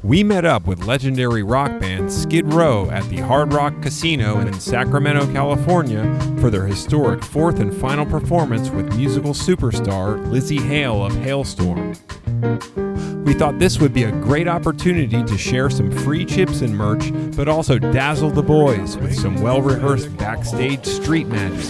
We met up with legendary rock band Skid Row at the Hard Rock Casino in Sacramento, California for their historic fourth and final performance with musical superstar Lzzy Hale of Halestorm. We thought this would be a great opportunity to share some free Chibson merch, but also dazzle the boys with some well-rehearsed backstage street magic.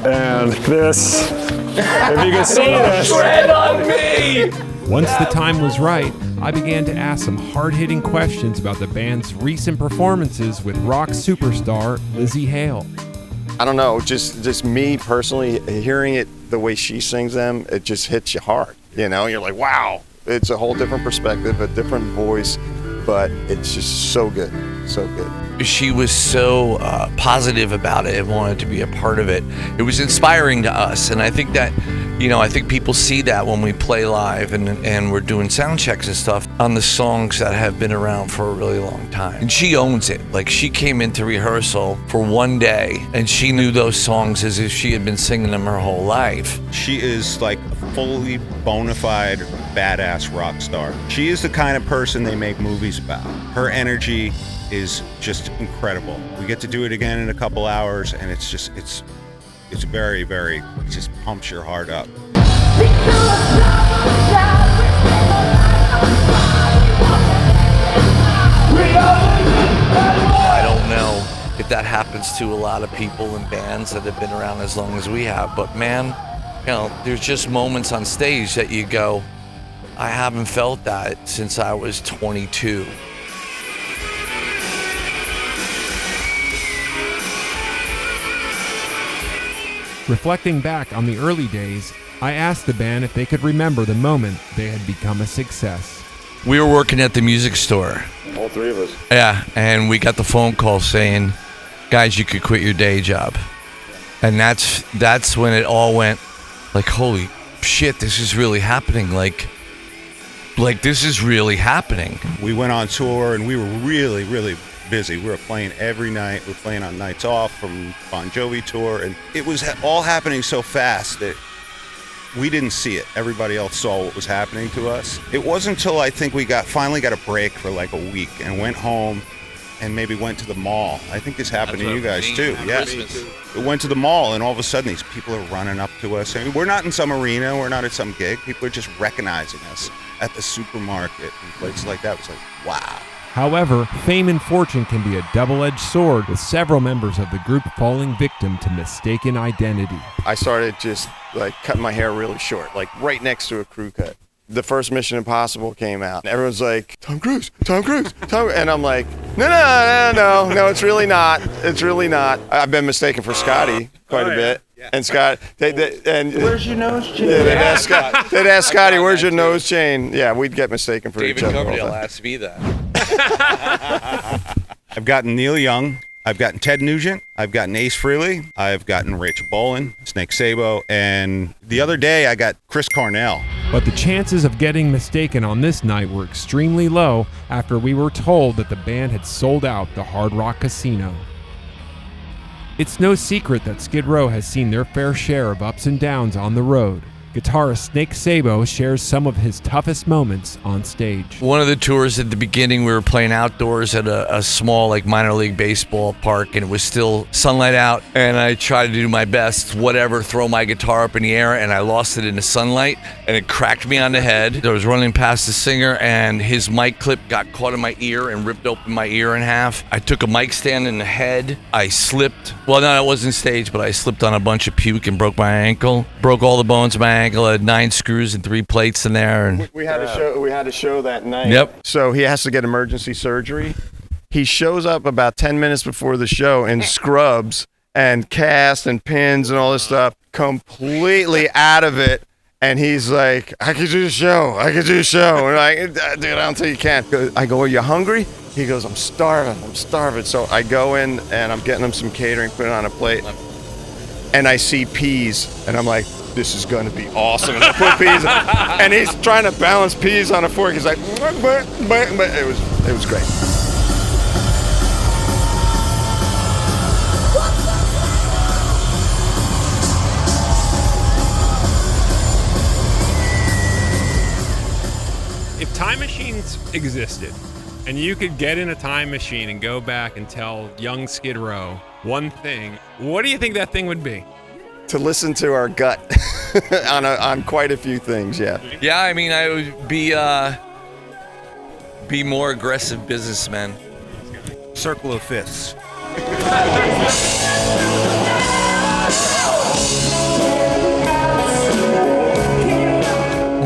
And this, if you can see this. Tread on me! Once the time was right, I began to ask some hard-hitting questions about the band's recent performances with rock superstar Lzzy Hale. I don't know, just me personally, hearing it the way she sings them, it just hits you hard. You know, you're like, wow, it's a whole different perspective, a different voice, but it's just so good, so good. She was so positive about it and wanted to be a part of it. It was inspiring to us, and I think that, I think people see that when we play live and we're doing sound checks and stuff on the songs that have been around for a really long time. And she owns it. Like, she came into rehearsal for one day and she knew those songs as if she had been singing them her whole life. She is like a fully bona fide badass rock star. She is the kind of person they make movies about. Her energy is just incredible. We get to do it again in a couple hours, and it's very, very, it just pumps your heart up. I don't know if that happens to a lot of people in bands that have been around as long as we have, but man, there's just moments on stage that you go, I haven't felt that since I was 22. Reflecting back on the early days, I asked the band if they could remember the moment they had become a success. We were working at the music store. All three of us. Yeah, and we got the phone call saying, guys, you could quit your day job. And that's when it all went like, holy shit, this is really happening. Like this is really happening. We went on tour and we were really, really busy. We were playing every night. We were playing on nights off from Bon Jovi tour, and it was all happening so fast that we didn't see it. Everybody else saw what was happening to us. It wasn't until I think we finally got a break for like a week and went home and maybe went to the mall. I think this happened to you guys too. Yeah. We went to the mall and all of a sudden these people are running up to us. I mean, we're not in some arena, we're not at some gig. People are just recognizing us at the supermarket and places like that. It was like, wow. However, fame and fortune can be a double-edged sword, with several members of the group falling victim to mistaken identity. I started just like cutting my hair really short, like right next to a crew cut. The first Mission Impossible came out. Everyone's like, Tom Cruise, and I'm like, no, it's really not. It's really not. I've been mistaken for Scotty quite a bit. Yeah. And Scott, and where's your nose chain? Yeah, they'd ask Scotty, where's your nose chain? Yeah, we'd get mistaken for each other. David Coverdale asked me that. I've gotten Neil Young, I've gotten Ted Nugent, I've gotten Ace Frehley, I've gotten Rachel Bolin, Snake Sabo, and the other day I got Chris Cornell. But the chances of getting mistaken on this night were extremely low after we were told that the band had sold out the Hard Rock Casino. It's no secret that Skid Row has seen their fair share of ups and downs on the road. Guitarist Snake Sabo shares some of his toughest moments on stage. One of the tours at the beginning, we were playing outdoors at a small minor league baseball park, and it was still sunlight out, and I tried to do my best, throw my guitar up in the air, and I lost it in the sunlight, and it cracked me on the head. I was running past the singer, and his mic clip got caught in my ear and ripped open my ear in half. I took a mic stand in the head. I slipped. Well, no, it wasn't stage, but I slipped on a bunch of puke and broke my ankle. Broke all the bones of my ankle. Had 9 screws and 3 plates in there, and we had a show that night. Yep. So he has to get emergency surgery. He shows up about 10 minutes before the show in scrubs and cast and pins and all this stuff, completely out of it. And he's like, I could do the show. And I'm like, dude, I don't think you can. I go, are you hungry? He goes, I'm starving. So I go in and I'm getting him some catering, put it on a plate. And I see peas, and I'm like, this is going to be awesome. And I put peas, and he's trying to balance peas on a fork. He's like, but it was great. If time machines existed, And you could get in a time machine and go back and tell young Skid Row one thing. What do you think that thing would be? To listen to our gut on quite a few things, yeah. Yeah, I mean, I would be more aggressive businessmen. Circle of fists.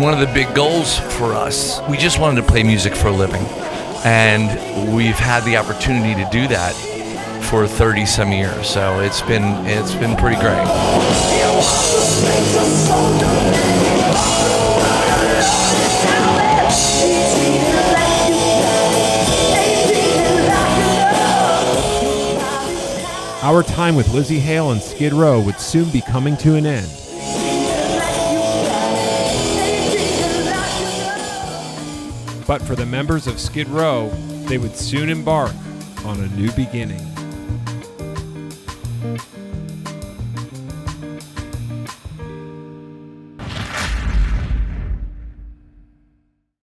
One of the big goals for us, we just wanted to play music for a living. And we've had the opportunity to do that for 30 some years. So it's been pretty great. Our time with Lzzy Hale and Skid Row would soon be coming to an end. But for the members of Skid Row, they would soon embark on a new beginning.